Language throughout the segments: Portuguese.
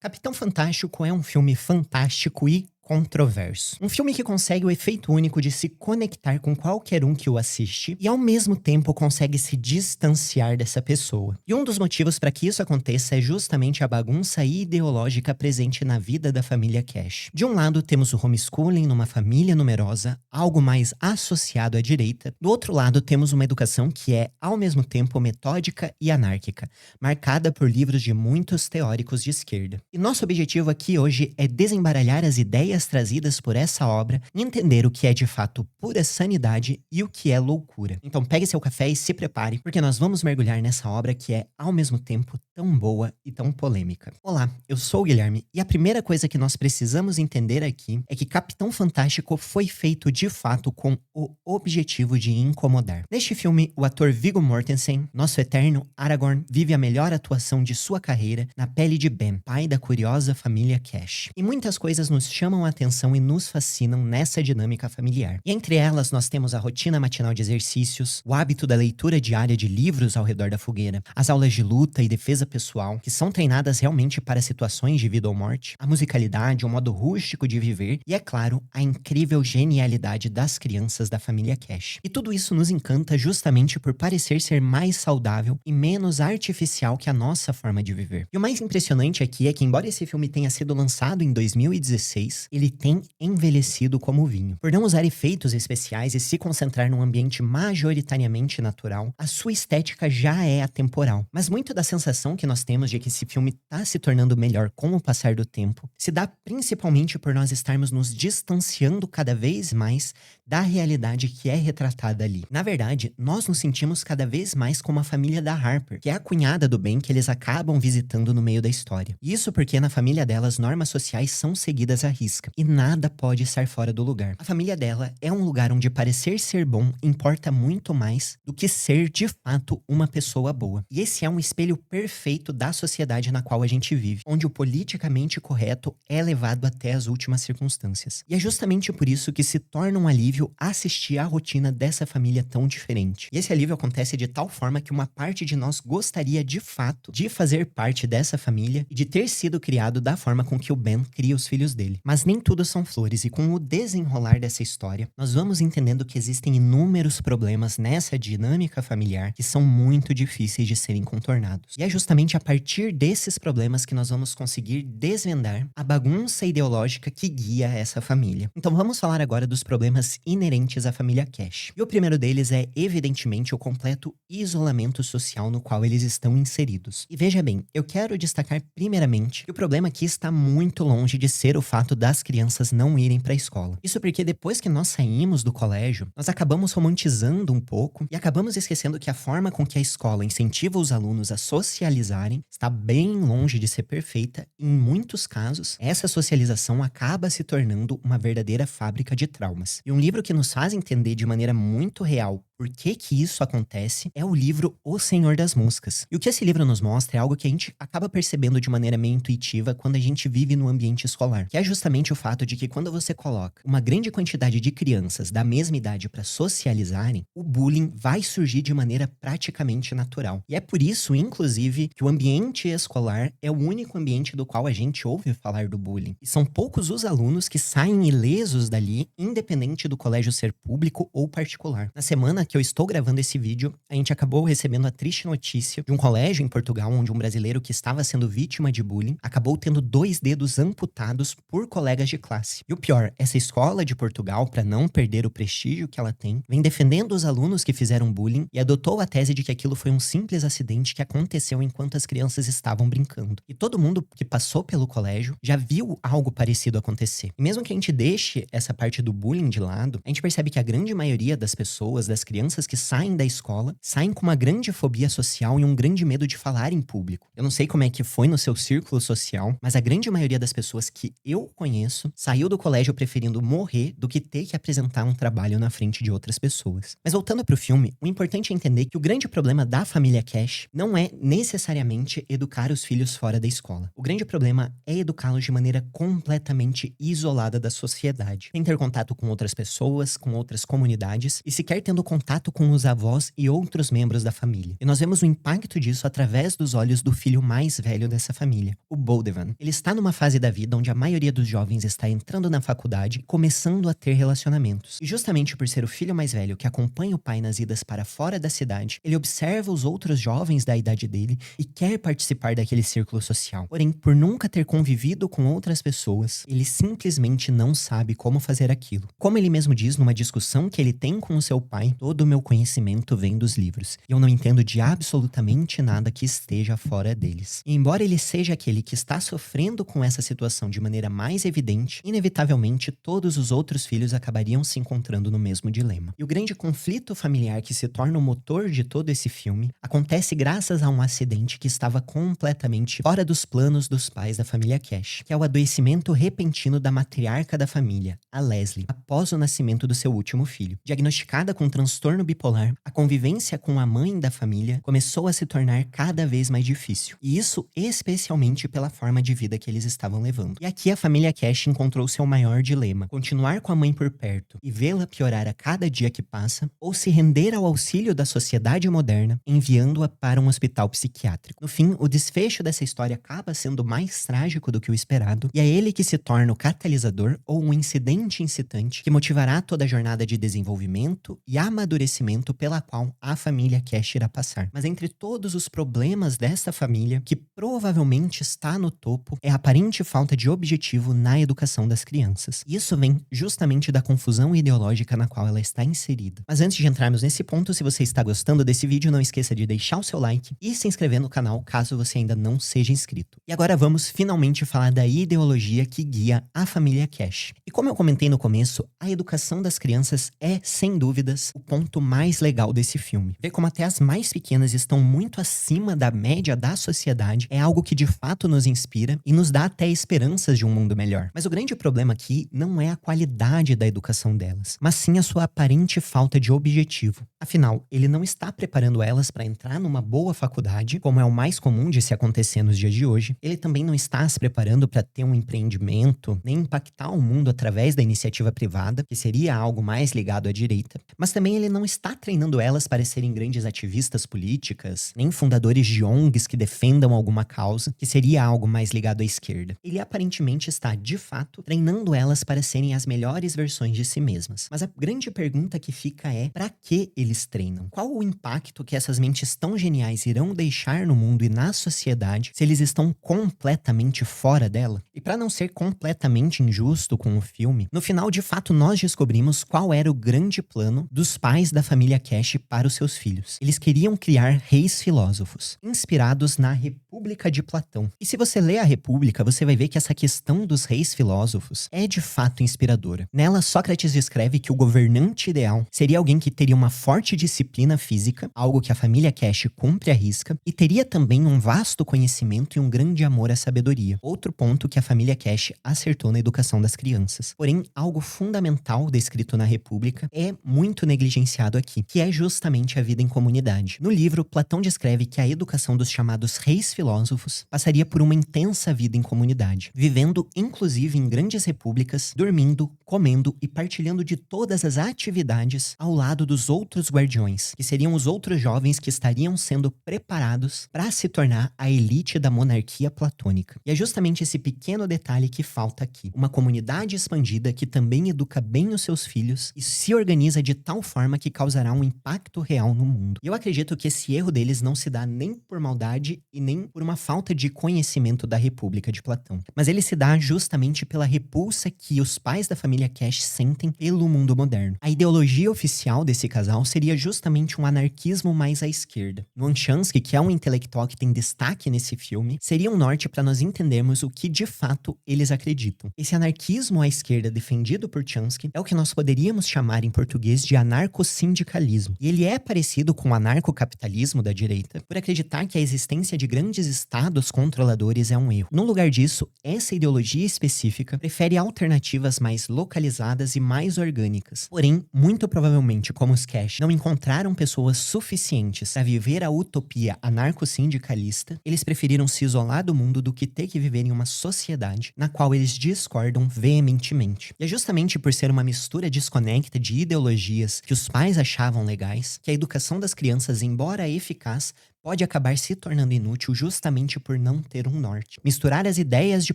Capitão Fantástico é um filme fantástico e controverso. Um filme que consegue o efeito único de se conectar com qualquer um que o assiste e ao mesmo tempo consegue se distanciar dessa pessoa. E um dos motivos para que isso aconteça é justamente a bagunça ideológica presente na vida da família Cash. De um lado temos o homeschooling numa família numerosa, algo mais associado à direita. Do outro lado temos uma educação que é ao mesmo tempo metódica e anárquica, marcada por livros de muitos teóricos de esquerda. E nosso objetivo aqui hoje é desembaralhar as ideias trazidas por essa obra e entender o que é de fato pura sanidade e o que é loucura. Então pegue seu café e se prepare, porque nós vamos mergulhar nessa obra que é ao mesmo tempo tão boa e tão polêmica. Olá, eu sou o Guilherme e a primeira coisa que nós precisamos entender aqui é que Capitão Fantástico foi feito de fato com o objetivo de incomodar. Neste filme, o ator Viggo Mortensen, nosso eterno Aragorn, vive a melhor atuação de sua carreira na pele de Ben, pai da curiosa família Cash. E muitas coisas nos chamam a atenção e nos fascinam nessa dinâmica familiar. E entre elas nós temos a rotina matinal de exercícios, o hábito da leitura diária de livros ao redor da fogueira, as aulas de luta e defesa pessoal, que são treinadas realmente para situações de vida ou morte, a musicalidade, o modo rústico de viver e, é claro, a incrível genialidade das crianças da família Cash. E tudo isso nos encanta justamente por parecer ser mais saudável e menos artificial que a nossa forma de viver. E o mais impressionante aqui é que, embora esse filme tenha sido lançado em 2016, ele tem envelhecido como vinho. Por não usar efeitos especiais e se concentrar num ambiente majoritariamente natural, a sua estética já é atemporal. Mas muito da sensação que nós temos de que esse filme está se tornando melhor com o passar do tempo se dá principalmente por nós estarmos nos distanciando cada vez mais da realidade que é retratada ali. Na verdade, nós nos sentimos cada vez mais como a família da Harper, que é a cunhada do Ben que eles acabam visitando no meio da história. Isso porque na família delas normas sociais são seguidas à risca e nada pode estar fora do lugar. A família dela é um lugar onde parecer ser bom importa muito mais do que ser de fato uma pessoa boa. E esse é um espelho perfeito da sociedade na qual a gente vive, onde o politicamente correto é levado até as últimas circunstâncias. E é justamente por isso que se torna um alívio assistir à rotina dessa família tão diferente. E esse alívio acontece de tal forma que uma parte de nós gostaria de fato de fazer parte dessa família e de ter sido criado da forma com que o Ben cria os filhos dele. Mas nem tudo são flores, e com o desenrolar dessa história, nós vamos entendendo que existem inúmeros problemas nessa dinâmica familiar que são muito difíceis de serem contornados. E é justamente a partir desses problemas que nós vamos conseguir desvendar a bagunça ideológica que guia essa família. Então vamos falar agora dos problemas inerentes à família Cash. E o primeiro deles é, evidentemente, o completo isolamento social no qual eles estão inseridos. E veja bem, eu quero destacar primeiramente que o problema aqui está muito longe de ser o fato das crianças não irem para a escola. Isso porque depois que nós saímos do colégio, nós acabamos romantizando um pouco e acabamos esquecendo que a forma com que a escola incentiva os alunos a socializarem está bem longe de ser perfeita e, em muitos casos, essa socialização acaba se tornando uma verdadeira fábrica de traumas. E um livro que nos faz entender de maneira muito real por que isso acontece é o livro O Senhor das Moscas. E o que esse livro nos mostra é algo que a gente acaba percebendo de maneira meio intuitiva quando a gente vive no ambiente escolar, que é justamente o fato de que quando você coloca uma grande quantidade de crianças da mesma idade para socializarem, o bullying vai surgir de maneira praticamente natural. E é por isso, inclusive, que o ambiente escolar é o único ambiente do qual a gente ouve falar do bullying. E são poucos os alunos que saem ilesos dali, independente do colégio ser público ou particular. Na semana que eu estou gravando esse vídeo, a gente acabou recebendo a triste notícia de um colégio em Portugal onde um brasileiro que estava sendo vítima de bullying acabou tendo 2 dedos amputados por colegas de classe. E o pior, essa escola de Portugal, para não perder o prestígio que ela tem, vem defendendo os alunos que fizeram bullying e adotou a tese de que aquilo foi um simples acidente que aconteceu enquanto as crianças estavam brincando. E todo mundo que passou pelo colégio já viu algo parecido acontecer. E mesmo que a gente deixe essa parte do bullying de lado, a gente percebe que a grande maioria das pessoas, das crianças que saem da escola, saem com uma grande fobia social e um grande medo de falar em público. Eu não sei como é que foi no seu círculo social, mas a grande maioria das pessoas que eu conheço saiu do colégio preferindo morrer do que ter que apresentar um trabalho na frente de outras pessoas. Mas voltando pro filme, o importante é entender que o grande problema da família Cash não é necessariamente educar os filhos fora da escola. O grande problema é educá-los de maneira completamente isolada da sociedade, sem ter contato com outras pessoas, com outras comunidades e sequer tendo contato contato com os avós e outros membros da família. E nós vemos o impacto disso através dos olhos do filho mais velho dessa família, o Boldevan. Ele está numa fase da vida onde a maioria dos jovens está entrando na faculdade, começando a ter relacionamentos. E justamente por ser o filho mais velho que acompanha o pai nas idas para fora da cidade, ele observa os outros jovens da idade dele e quer participar daquele círculo social. Porém, por nunca ter convivido com outras pessoas, ele simplesmente não sabe como fazer aquilo. Como ele mesmo diz numa discussão que ele tem com o seu pai, todo o meu conhecimento vem dos livros, e eu não entendo de absolutamente nada que esteja fora deles. E embora ele seja aquele que está sofrendo com essa situação de maneira mais evidente, inevitavelmente todos os outros filhos acabariam se encontrando no mesmo dilema. E o grande conflito familiar que se torna o motor de todo esse filme acontece graças a um acidente que estava completamente fora dos planos dos pais da família Cash, que é o adoecimento repentino da matriarca da família, a Leslie, após o nascimento do seu último filho. Diagnosticada com transtorno bipolar, a convivência com a mãe da família começou a se tornar cada vez mais difícil. E isso especialmente pela forma de vida que eles estavam levando. E aqui a família Cash encontrou seu maior dilema: continuar com a mãe por perto e vê-la piorar a cada dia que passa, ou se render ao auxílio da sociedade moderna, enviando-a para um hospital psiquiátrico. No fim, o desfecho dessa história acaba sendo mais trágico do que o esperado, e é ele que se torna o catalisador ou um incidente incitante que motivará toda a jornada de desenvolvimento e amadurecimento pela qual a família Cash irá passar. Mas entre todos os problemas desta família, que provavelmente está no topo, é a aparente falta de objetivo na educação das crianças. Isso vem justamente da confusão ideológica na qual ela está inserida. Mas antes de entrarmos nesse ponto, se você está gostando desse vídeo, não esqueça de deixar o seu like e se inscrever no canal caso você ainda não seja inscrito. E agora vamos finalmente falar da ideologia que guia a família Cash. E como eu comentei no começo, a educação das crianças é, sem dúvidas, o ponto mais legal desse filme. Ver como até as mais pequenas estão muito acima da média da sociedade é algo que de fato nos inspira e nos dá até esperanças de um mundo melhor. Mas o grande problema aqui não é a qualidade da educação delas, mas sim a sua aparente falta de objetivo. Afinal, ele não está preparando elas para entrar numa boa faculdade, como é o mais comum de se acontecer nos dias de hoje. Ele também não está se preparando para ter um empreendimento, nem impactar o mundo através da iniciativa privada, que seria algo mais ligado à direita. Mas também ele não está treinando elas para serem grandes ativistas políticas, nem fundadores de ONGs que defendam alguma causa, que seria algo mais ligado à esquerda. Ele aparentemente está, de fato, treinando elas para serem as melhores versões de si mesmas. Mas a grande pergunta que fica é: para que eles treinam? Qual o impacto que essas mentes tão geniais irão deixar no mundo e na sociedade se eles estão completamente fora dela? E para não ser completamente injusto com o filme, no final, de fato, nós descobrimos qual era o grande plano dos pais da família Cash para os seus filhos. Eles queriam criar reis filósofos, inspirados na República de Platão. E se você lê a República, você vai ver que essa questão dos reis filósofos é de fato inspiradora. Nela, Sócrates descreve que o governante ideal seria alguém que teria uma forte disciplina física, algo que a família Cash cumpre à risca, e teria também um vasto conhecimento e um grande amor à sabedoria. Outro ponto que a família Cash acertou na educação das crianças. Porém, algo fundamental descrito na República é muito negligenciado aqui, que é justamente a vida em comunidade. No livro, Platão descreve que a educação dos chamados reis filósofos passaria por uma intensa vida em comunidade, vivendo inclusive em grandes repúblicas, dormindo, comendo e partilhando de todas as atividades ao lado dos outros guardiões, que seriam os outros jovens que estariam sendo preparados para se tornar a elite da monarquia platônica. E é justamente esse pequeno detalhe que falta aqui. Uma comunidade expandida que também educa bem os seus filhos e se organiza de tal forma que causará um impacto real no mundo. E eu acredito que esse erro deles não se dá nem por maldade e nem por uma falta de conhecimento da República de Platão, mas ele se dá justamente pela repulsa que os pais da família Cash sentem pelo mundo moderno. A ideologia oficial desse casal seria justamente um anarquismo mais à esquerda. Noam Chomsky, que é um intelectual que tem destaque nesse filme, seria um norte para nós entendermos o que de fato eles acreditam. Esse anarquismo à esquerda defendido por Chomsky é o que nós poderíamos chamar em português de anarcossindicalismo. E ele é parecido com o anarcocapitalismo da direita por acreditar que a existência de grandes estados controladores é um erro. No lugar disso, essa ideologia específica prefere alternativas mais localizadas e mais orgânicas. Porém, muito provavelmente, como os Cash não encontraram pessoas suficientes para viver a utopia anarco-sindicalista, eles preferiram se isolar do mundo do que ter que viver em uma sociedade na qual eles discordam veementemente. E é justamente por ser uma mistura desconecta de ideologias que os pais pais achavam legais, que a educação das crianças, embora eficaz, pode acabar se tornando inútil justamente por não ter um norte. Misturar as ideias de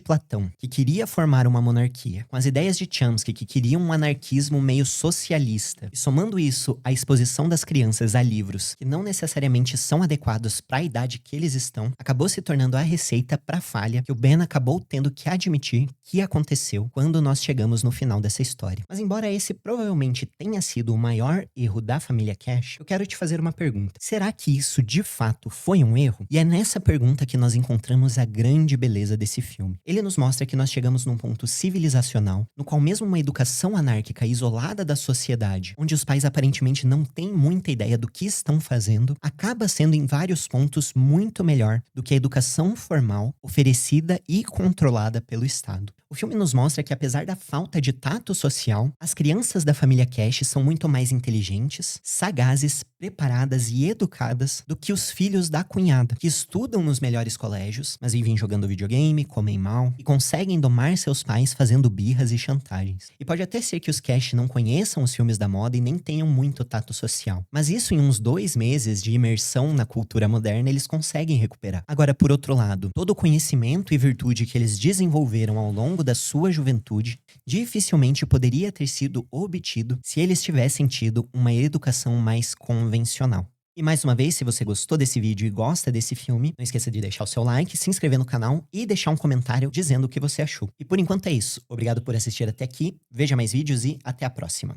Platão, que queria formar uma monarquia, com as ideias de Chomsky, que queria um anarquismo meio socialista, e somando isso à exposição das crianças a livros que não necessariamente são adequados para a idade que eles estão, acabou se tornando a receita para a falha que o Ben acabou tendo que admitir que aconteceu quando nós chegamos no final dessa história. Mas embora esse provavelmente tenha sido o maior erro da família Cash, eu quero te fazer uma pergunta. Será que isso de fato foi um erro? E é nessa pergunta que nós encontramos a grande beleza desse filme. Ele nos mostra que nós chegamos num ponto civilizacional, no qual mesmo uma educação anárquica isolada da sociedade, onde os pais aparentemente não têm muita ideia do que estão fazendo, acaba sendo em vários pontos muito melhor do que a educação formal oferecida e controlada pelo Estado. O filme nos mostra que, apesar da falta de tato social, as crianças da família Cash são muito mais inteligentes, sagazes, preparadas e educadas do que os filhos da cunhada, que estudam nos melhores colégios, mas vivem jogando videogame, comem mal e conseguem domar seus pais fazendo birras e chantagens. E pode até ser que os Cash não conheçam os filmes da moda e nem tenham muito tato social, mas isso em uns 2 meses de imersão na cultura moderna eles conseguem recuperar. Agora, por outro lado, todo o conhecimento e virtude que eles desenvolveram ao longo da sua juventude dificilmente poderia ter sido obtido se eles tivessem tido uma educação mais convencional. E mais uma vez, se você gostou desse vídeo e gosta desse filme, não esqueça de deixar o seu like, se inscrever no canal e deixar um comentário dizendo o que você achou. E por enquanto é isso. Obrigado por assistir até aqui, veja mais vídeos e até a próxima.